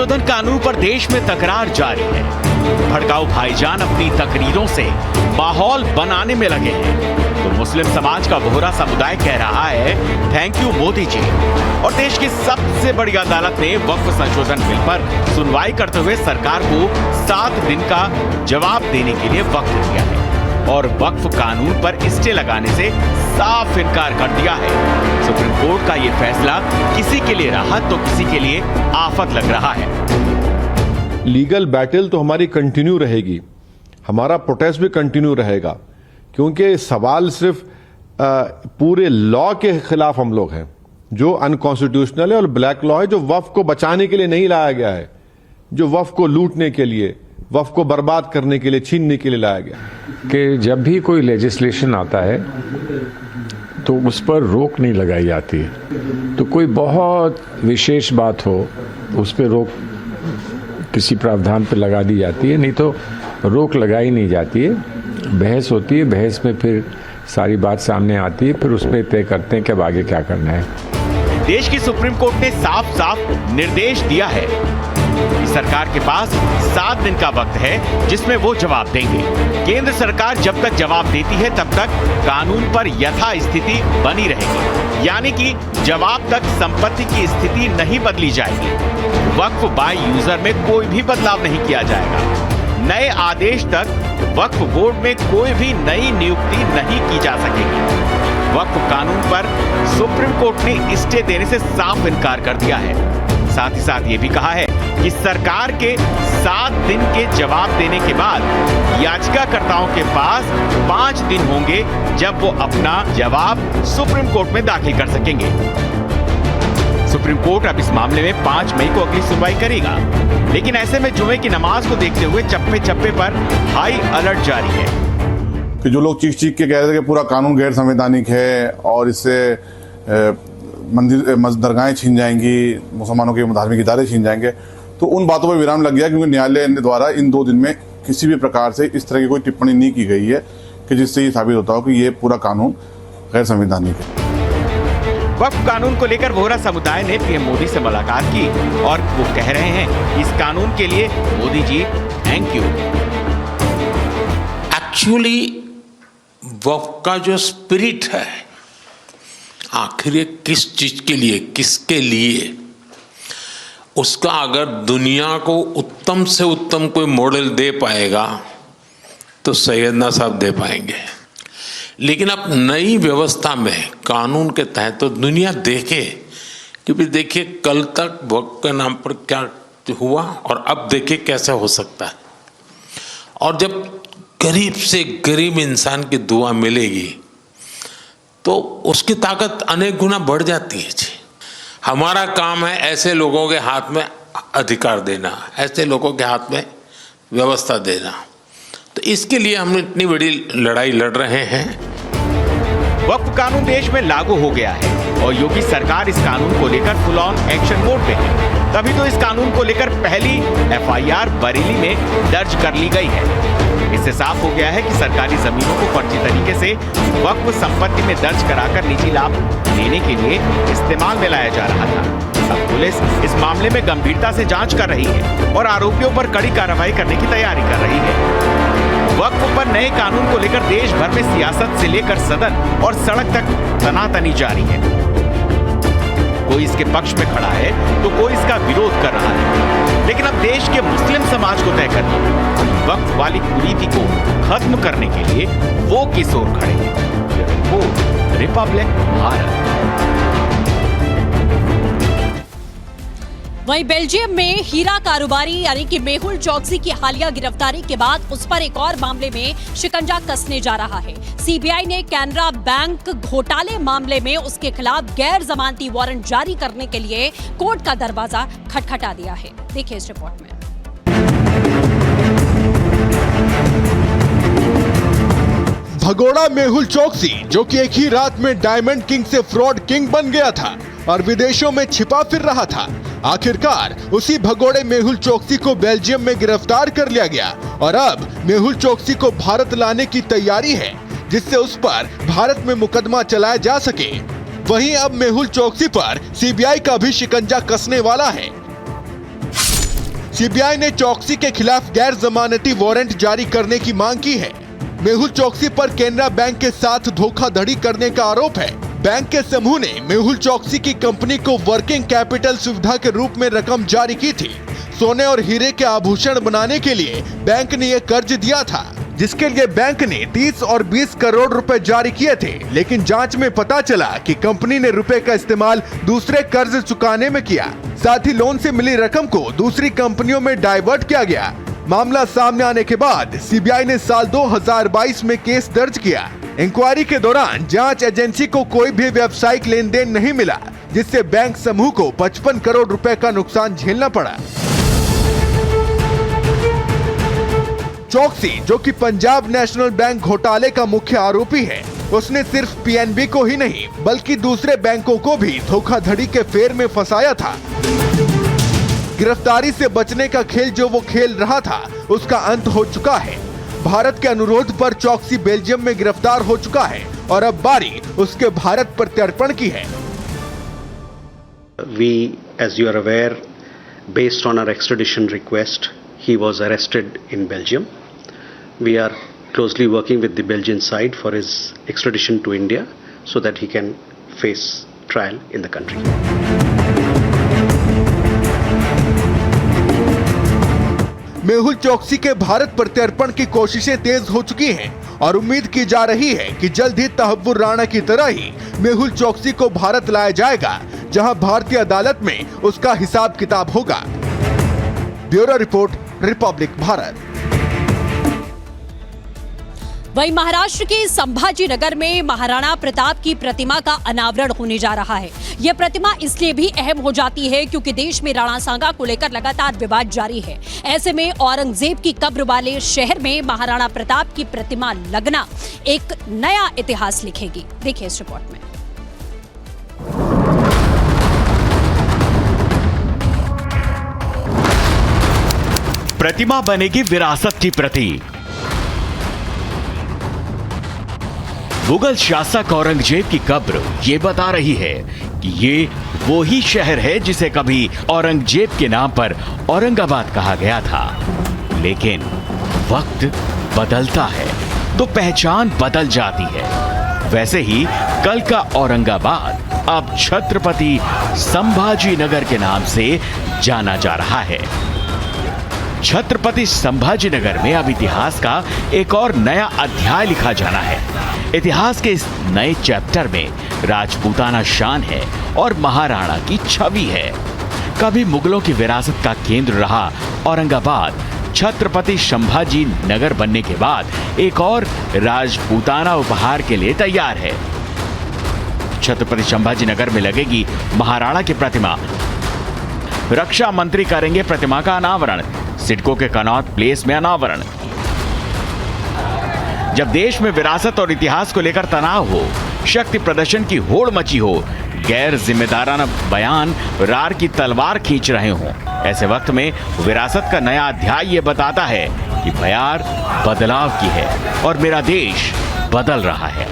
संशोधन कानून पर देश में तकरार जारी है। भड़काऊ भाईजान अपनी तकरीरों से माहौल बनाने में लगे हैं। तो मुस्लिम समाज का बोहरा समुदाय कह रहा है थैंक यू मोदी जी। और देश की सबसे बड़ी अदालत ने वक्फ संशोधन बिल पर सुनवाई करते हुए सरकार को 7 दिन का जवाब देने के लिए वक्त दिया है और वक्फ कानून पर स्टे लगाने से साफ इनकार कर दिया है। सुप्रीम कोर्ट का ये फैसला किसी के लिए राहत तो किसी के लिए आफत लग रहा है। लीगल बैटल तो हमारी कंटिन्यू रहेगी, हमारा प्रोटेस्ट भी कंटिन्यू रहेगा, क्योंकि सवाल सिर्फ पूरे लॉ के खिलाफ हम लोग हैं जो अनकॉन्स्टिट्यूशनल है और ब्लैक लॉ है, जो वक्फ को बचाने के लिए नहीं लाया गया है, जो वक्फ को लूटने के लिए, वक्फ को बर्बाद करने के लिए, छीनने के लिए लाया गया। कि जब भी कोई लेजिस्लेशन आता है तो उस पर रोक नहीं लगाई जाती। तो कोई बहुत विशेष बात हो उस पर रोक किसी प्रावधान पर लगा दी जाती है, नहीं तो रोक लगाई नहीं जाती है। बहस होती है, बहस में फिर सारी बात सामने आती है, फिर उसमें तय करते हैं कि अब आगे क्या करना है। देश की सुप्रीम कोर्ट ने साफ साफ निर्देश दिया है कि सरकार के पास 7 दिन का वक्त है जिसमें वो जवाब देंगे। केंद्र सरकार जब तक जवाब देती है तब तक कानून पर यथास्थिति बनी रहेगी, यानी कि जवाब तक संपत्ति की स्थिति नहीं बदली जाएगी। वक्फ बाय यूजर में कोई भी बदलाव नहीं किया जाएगा। नए आदेश तक वक्फ बोर्ड में कोई भी नई नियुक्ति नहीं की जा सकेगी। वक्फ कानून पर सुप्रीम कोर्ट ने स्टे देने से साफ इनकार कर दिया है। साथ ही साथ ये भी कहा है कि सरकार के 7 दिन के जवाब देने के बाद याचिकाकर्ताओं के पास 5 दिन होंगे जब वो अपना जवाब सुप्रीम कोर्ट में दाखिल कर सकेंगे। सुप्रीम कोर्ट अब इस मामले में 5 मई को अगली सुनवाई करेगा, लेकिन ऐसे में जुमे की नमाज को देखते हुए चप्पे चप्पे पर हाई अलर्ट जारी है। कि जो लोग चीख के कह रहे थे कि पूरा कानून गैर संवैधानिक है और इससे मंदिर दरगाहें छीन जाएंगी, मुसलमानों के धार्मिक इदारे छीन जाएंगे, तो उन बातों पर विराम लग गया, क्योंकि न्यायालय द्वारा इन 2 दिन में किसी भी प्रकार से इस तरह की कोई टिप्पणी नहीं की गई है कि जिससे ये साबित होता हो कि ये पूरा कानून गैर संवैधानिक है। वक्फ कानून को लेकर बोहरा समुदाय ने पीएम मोदी से मुलाकात की और वो कह रहे हैं इस कानून के लिए Modi ji thank you. Actually वक्फ का जो स्पिरिट है, आखिर ये किस चीज के लिए, किसके लिए, उसका अगर दुनिया को उत्तम से उत्तम कोई मॉडल दे पाएगा तो सैयदना साहब दे पाएंगे। लेकिन अब नई व्यवस्था में कानून के तहत तो दुनिया देखे, क्योंकि देखिए कल तक वक्फ के नाम पर क्या हुआ और अब देखिए कैसे हो सकता है। और जब गरीब से गरीब इंसान की दुआ मिलेगी तो उसकी ताकत अनेक गुना बढ़ जाती है जी। हमारा काम है ऐसे लोगों के हाथ में अधिकार देना, ऐसे लोगों के हाथ में व्यवस्था देना। तो इसके लिए हम इतनी बड़ी लड़ाई लड़ रहे हैं। वक्फ कानून देश में लागू हो गया है और योगी सरकार इस कानून को लेकर फुल ऑन एक्शन मोड पे है। तभी तो इस कानून को लेकर पहली FIR बरेली में दर्ज कर ली गई है। इससे साफ हो गया है कि सरकारी जमीनों को फर्जी तरीके से वक्फ संपत्ति में दर्ज कराकर निजी लाभ लेने के लिए इस्तेमाल में लाया जा रहा था। अब पुलिस इस मामले में गंभीरता से जांच कर रही है और आरोपियों पर कड़ी कार्रवाई करने की तैयारी कर रही है। वक्फ पर नए कानून को लेकर देश भर में सियासत से लेकर सदन और सड़क तक तनातनी जारी है। कोई इसके पक्ष में खड़ा है तो कोई इसका विरोध कर रहा है, लेकिन अब देश के मुस्लिम समाज को तय करना है वक्फ वाली कुरीति को खत्म करने के लिए वो किस ओर खड़े हैं। वो रिपब्लिक भारत। वहीं बेल्जियम में हीरा कारोबारी यानी कि मेहुल चोकसी की हालिया गिरफ्तारी के बाद उस पर एक और मामले में शिकंजा कसने जा रहा है। सीबीआई ने कैनरा बैंक घोटाले मामले में उसके खिलाफ गैर जमानती वारंट जारी करने के लिए कोर्ट का दरवाजा खटखटा दिया है। देखिए इस रिपोर्ट में। भगोड़ा मेहुल चोकसी, जो कि एक ही रात में डायमंड किंग से फ्रॉड किंग बन गया था और विदेशों में छिपा फिर रहा था, आखिरकार उसी भगोड़े मेहुल चोकसी को बेल्जियम में गिरफ्तार कर लिया गया और अब मेहुल चोकसी को भारत लाने की तैयारी है, जिससे उस पर भारत में मुकदमा चलाया जा सके। वहीं अब मेहुल चोकसी पर सीबीआई का भी शिकंजा कसने वाला है। सीबीआई ने चौकसी के खिलाफ गैर जमानती वारंट जारी करने की मांग की है। मेहुल चौकसी पर केनरा बैंक के साथ धोखाधड़ी करने का आरोप है। बैंक के समूह ने मेहुल चौकसी की कंपनी को वर्किंग कैपिटल सुविधा के रूप में रकम जारी की थी। सोने और हीरे के आभूषण बनाने के लिए बैंक ने यह कर्ज दिया था, जिसके लिए बैंक ने 30 और 20 करोड़ रुपए जारी किए थे। लेकिन जांच में पता चला कि कंपनी ने रुपए का इस्तेमाल दूसरे कर्ज चुकाने में किया। साथ ही लोन से मिली रकम को दूसरी कंपनियों में डाइवर्ट किया गया। मामला सामने आने के बाद सीबीआई ने साल 2022 में केस दर्ज किया। इंक्वायरी के दौरान जांच एजेंसी को कोई भी व्यावसायिक लेन देन नहीं मिला, जिससे बैंक समूह को 55 करोड़ रुपए का नुकसान झेलना पड़ा। चौकसी, जो कि पंजाब नेशनल बैंक घोटाले का मुख्य आरोपी है, उसने सिर्फ पीएनबी को ही नहीं बल्कि दूसरे बैंकों को भी धोखाधड़ी के फेर में फंसाया था। गिरफ्तारी से बचने का खेल जो वो खेल रहा था, उसका अंत हो चुका है। भारत के अनुरोध पर चौकसी बेल्जियम में गिरफ्तार हो चुका है और अब बारी उसके भारत प्रत्यर्पण की है। We, as you are aware, based on our extradition request, he was arrested in Belgium. We are closely working with the Belgian side for his extradition to India so that he can face trial in the country. Mehul चौकसी के भारत प्रत्यर्पण की कोशिशें तेज हो चुकी हैं और उम्मीद की जा रही है कि जल्द ही तहव्वुर राणा की तरह ही मेहुल चौकसी को भारत लाया जाएगा, जहां भारतीय अदालत में उसका हिसाब किताब होगा। Bureau report, Republic Bharat. वहीं महाराष्ट्र के संभाजी नगर में महाराणा प्रताप की प्रतिमा का अनावरण होने जा रहा है। यह प्रतिमा इसलिए भी अहम हो जाती है क्योंकि देश में राणा सांगा को लेकर लगातार विवाद जारी है। ऐसे में औरंगजेब की कब्र वाले शहर में महाराणा प्रताप की प्रतिमा लगना एक नया इतिहास लिखेगी। देखिए इस रिपोर्ट में। प्रतिमा बनेगी विरासत की प्रतीक। मुगल शासक औरंगजेब की कब्र ये बता रही है कि ये वो ही शहर है जिसे कभी औरंगजेब के नाम पर औरंगाबाद कहा गया था। लेकिन वक्त बदलता है तो पहचान बदल जाती है। वैसे ही कल का औरंगाबाद अब छत्रपति संभाजी नगर के नाम से जाना जा रहा है। छत्रपति संभाजी नगर में अब इतिहास का एक और नया अध्याय लिखा जाना है। इतिहास के इस नए चैप्टर में राजपूताना शान है और महाराणा की छवि है। कभी मुगलों की विरासत का केंद्र रहा औरंगाबाद छत्रपति संभाजी नगर बनने के बाद एक और राजपूताना उपहार के लिए तैयार है। छत्रपति संभाजी नगर में लगेगी महाराणा की प्रतिमा। रक्षा मंत्री करेंगे प्रतिमा का अनावरण। सिडको के कनॉट प्लेस में अनावरण। जब देश में विरासत और इतिहास को लेकर तनाव हो, शक्ति प्रदर्शन की होड़ मची हो, गैर जिम्मेदाराना बयान रार की तलवार खींच रहे हों, ऐसे वक्त में विरासत का नया अध्याय ये बताता है कि बयार बदलाव की है और मेरा देश बदल रहा है।